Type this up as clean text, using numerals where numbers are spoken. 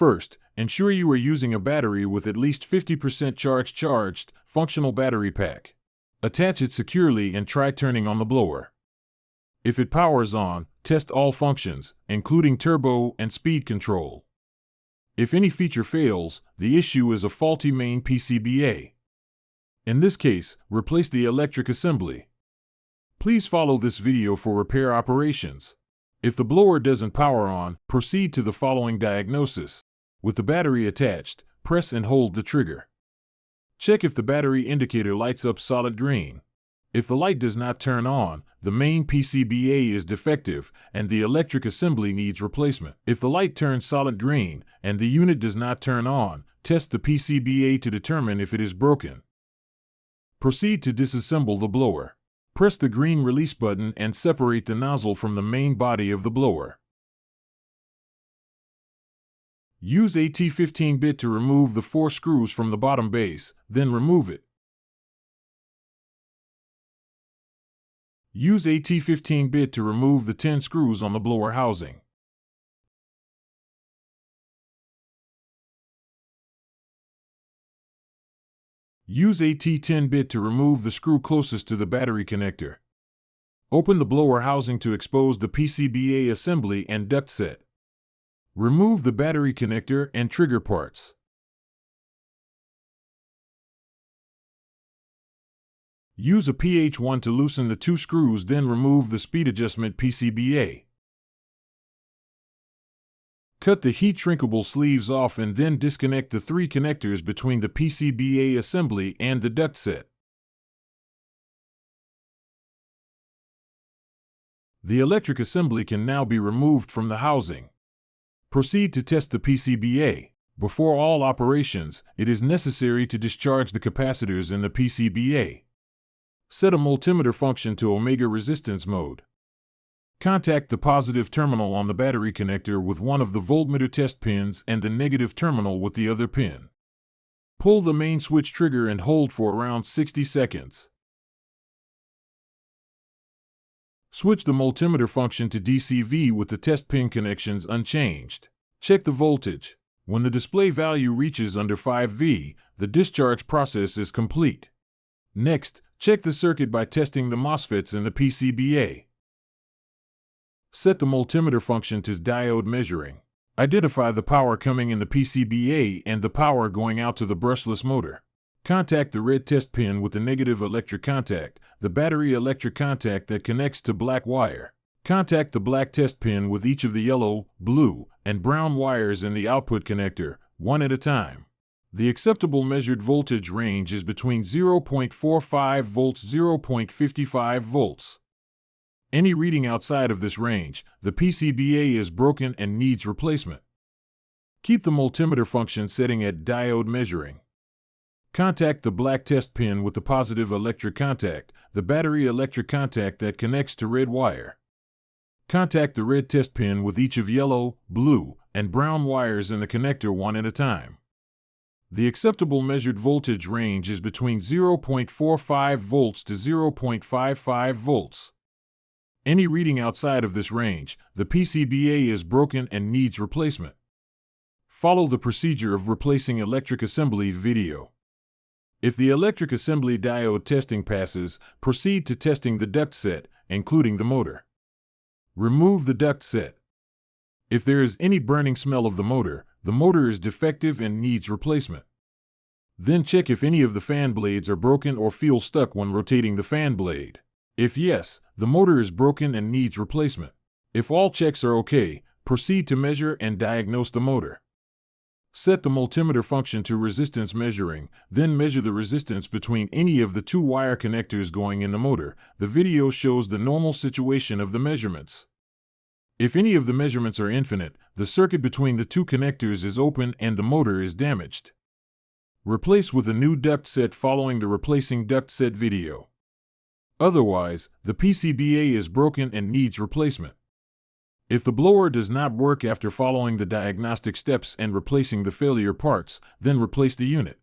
First, ensure you are using a battery with at least 50% charged, functional battery pack. Attach it securely and try turning on the blower. If it powers on, test all functions, including turbo and speed control. If any feature fails, the issue is a faulty main PCBA. In this case, replace the electric assembly. Please follow this video for repair operations. If the blower doesn't power on, proceed to the following diagnosis. With the battery attached, press and hold the trigger. Check if the battery indicator lights up solid green. If the light does not turn on, the main PCBA is defective and the electric assembly needs replacement. If the light turns solid green and the unit does not turn on, test the PCBA to determine if it is broken. Proceed to disassemble the blower. Press the green release button and separate the nozzle from the main body of the blower. Use a T15 bit to remove the 4 screws from the bottom base, then remove it. Use a T15 bit to remove the 10 screws on the blower housing. Use a T10 bit to remove the screw closest to the battery connector. Open the blower housing to expose the PCBA assembly and duct set. Remove the battery connector and trigger parts. Use a PH1 to loosen the 2 screws, then remove the speed adjustment PCBA. Cut the heat shrinkable sleeves off and then disconnect the 3 connectors between the PCBA assembly and the duct set. The electric assembly can now be removed from the housing. Proceed to test the PCBA. Before all operations, it is necessary to discharge the capacitors in the PCBA. Set a multimeter function to omega resistance mode. Contact the positive terminal on the battery connector with one of the voltmeter test pins and the negative terminal with the other pin. Pull the main switch trigger and hold for around 60 seconds. Switch the multimeter function to DCV with the test pin connections unchanged. Check the voltage. When the display value reaches under 5V, the discharge process is complete. Next, check the circuit by testing the MOSFETs in the PCBA. Set the multimeter function to diode measuring. Identify the power coming in the PCBA and the power going out to the brushless motor. Contact the red test pin with the negative electric contact, the battery electric contact that connects to black wire. Contact the black test pin with each of the yellow, blue, and brown wires in the output connector, one at a time. The acceptable measured voltage range is between 0.45 volts to 0.55 volts. Any reading outside of this range, the PCBA is broken and needs replacement. Keep the multimeter function setting at diode measuring. Contact the black test pin with the positive electric contact, the battery electric contact that connects to red wire. Contact the red test pin with each of yellow, blue, and brown wires in the connector one at a time. The acceptable measured voltage range is between 0.45 volts to 0.55 volts. Any reading outside of this range, the PCBA is broken and needs replacement. Follow the procedure of replacing electric assembly video. If the electric assembly diode testing passes, proceed to testing the duct set, including the motor. Remove the duct set. If there is any burning smell of the motor is defective and needs replacement. Then check if any of the fan blades are broken or feel stuck when rotating the fan blade. If yes, the motor is broken and needs replacement. If all checks are okay, proceed to measure and diagnose the motor. Set the multimeter function to resistance measuring, then measure the resistance between any of the 2 wire connectors going in the motor. The video shows the normal situation of the measurements. If any of the measurements are infinite, the circuit between the 2 connectors is open and the motor is damaged. Replace with a new duct set following the replacing duct set video. Otherwise, the PCBA is broken and needs replacement. If the blower does not work after following the diagnostic steps and replacing the failure parts, then replace the unit.